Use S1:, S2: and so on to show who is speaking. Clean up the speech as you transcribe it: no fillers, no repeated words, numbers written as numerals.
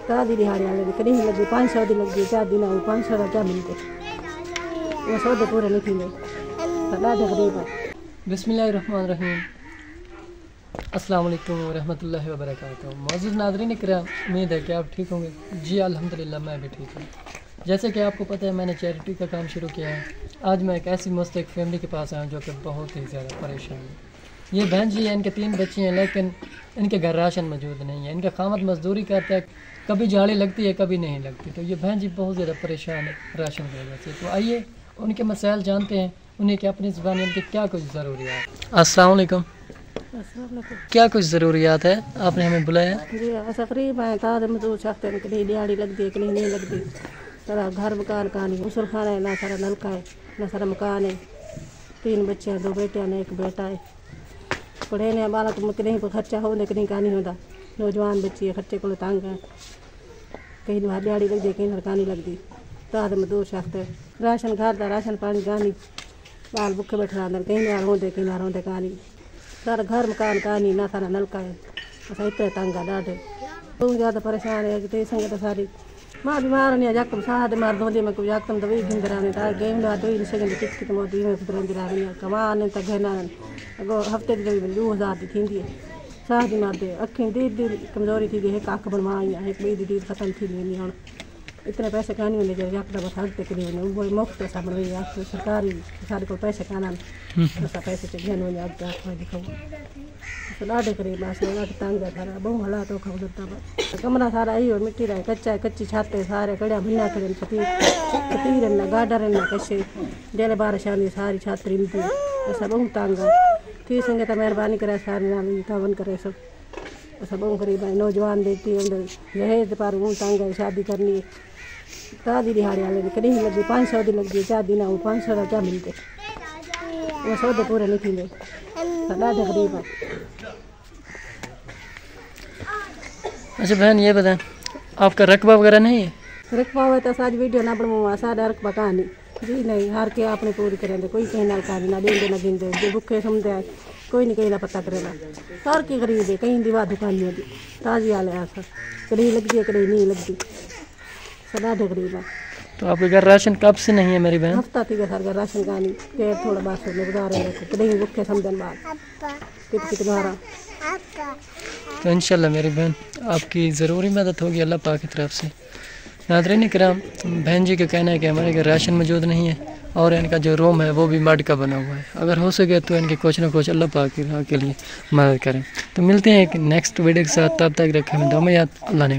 S1: ताज़ी दिहाड़ी लगी कहीं लगी 500 दी लगी 4 दिन 500 का क्या मिलते वो सौदे पूरे नहीं थी ॾाढा गरीब है।
S2: बिस्मिल्लाहिर्रहमानिर्रहीम। अस्सलाम वालेकुम रहमतुल्लाहि व बरकातहू। मौजूद नाज़रीन किराम, उम्मीद है कि आप ठीक होंगे। जी अल्हम्दुलिल्लाह मैं भी ठीक हूँ। जैसे कि आपको पता है मैंने चैरिटी का काम शुरू किया है। आज मैं एक ऐसी मुस्तक फैमिली के पास आया हूँ जो कि बहुत ही ज़्यादा परेशान है। ये बहन जी है, इनके 3 बच्चे हैं लेकिन इनके घर राशन मौजूद नहीं है। इनका खामद मजदूरी करता है, कभी झाड़ी लगती है कभी नहीं लगती। तो ये बहन जी बहुत ज़्यादा परेशान है राशन की वजह से। तो आइए उनके मसाइल जानते हैं, उन्हें कि अपनी ज़बान इनकी क्या कुछ ज़रूरियात। अस्सलाम वालेकुम। क्या कुछ ज़रूरियात है आपने हमें बुलाया?
S1: जी तकरीब है ताज़े मजदूर चाहते हैं कहीं दिहाड़ी लगती है कहीं नहीं लगती। सारा घर मकान कहानी गुसल खाना है ना, सारा नलका है ना, सारा मकान है। 3 बच्चे हैं, 2 बेटे हैं, 1 बेटा है। पढ़े ने बालक कहीं पर खर्चा हो कहीं का नहीं होता। नौजवान बच्ची है, खर्चे को तंग है, कहीं दिहाड़ी लगती है कहीं नलका नहीं लगती। ताज़े मजदूर चाहते राशन घर का राशन पानी कहानी बाल भुखे बैठे अंदर कहीं ना होंदे कहीं ना होंदे कहानी सारा घर मकान कहानी ना, सारा नलका है। अस इतने तंग है ॾाढे बहुत ज़्यादा परेशान है। अॻिते संगत सारी मां बीमार आहियां यकदम साह ते मार दोंदी में यकदम दवाई थींदी रहंदी त गेम ॾा दवाई न सघंदी किट किट मोदी में ॿुधंदी रहंदी आहियां कमाने त घेना अॻो हफ़्ते जी दवाई 2000 जी थींदी आहे। साह जी मार ते अखियूं दीद कमज़ोरी थी गई, हिकु अखि बनवा आई आहे, हिकु ॿी दीद ख़त्म थी वेंदी हाणे इतने पैसे कान होंगे जो यकदम बस हट के लिए वो मुफ्त असां बन वही आहे सरकारी सारे को पैसे कान आहिनि असां पैसे चढ़ियनि वञा अॻिते आख़िर दिखाऊं असां ॾाढे क़रीब आहे। असां ॾाढे तंग आहे सारा बहु हालात खां गुज़रता कमरा सारा इहो मिट्टी रहे कच्चा है, कच्ची छत है, सारे कड़िया भिन्ना करें फतीर न गाडर न कशे डेले बार शानी सारी छत रिंदी असां बहु तंग आहे। थी सघे त महिरबानी करे सारी तावन करे सब असां बहु ग़रीब आहियूं। नौजवान बेटी जहेज पर हूँ तंग है, शादी करनी है ताज़ी दिहाड़ी लगी कहीं लगी 500 दी लगी 4 दिन 500 का क्या मिलते वो सौदे पूरे नहीं थी ॾाढा गरीब है।
S2: अच्छा बहन ये बताएं आपका रकबा वगैरह नहीं है?
S1: रकबा हुआ तो असां वीडियो ना बनवा साढ़ा रकबा कहानी जी नहीं हर के अपने पूरी करेंगे कोई कहीं ना कहानी ना देंगे ना गिनते जो भुखे समझे है कोई नहीं कहीं ना पता करेगा। हर की गरीब है कहीं दीवा दुकान होती ताज़ी हाल है कहीं लगती है कहीं नहीं लगती ॾाढे गरीब है।
S2: तो आपके घर राशन कब से नहीं है मेरी बहन?
S1: हफ्ता थी गया सर राशन कहानी के थोड़ा बात गुजारे कहीं भुखे समझन बाद कित मारा।
S2: तो इंशाल्लाह मेरी बहन आपकी ज़रूरी मदद होगी अल्लाह पाक की तरफ से। नाज़रीन किराम, बहन जी का कहना है कि हमारे घर राशन मौजूद नहीं है और इनका जो रूम है वो भी मड का बना हुआ है। अगर हो सके तो इनके कुछ ना कुछ अल्लाह पाक की राह के लिए मदद करें। तो मिलते हैं एक नेक्स्ट वीडियो के साथ, तब तक रखें दुआ में याद। अल्लाह ने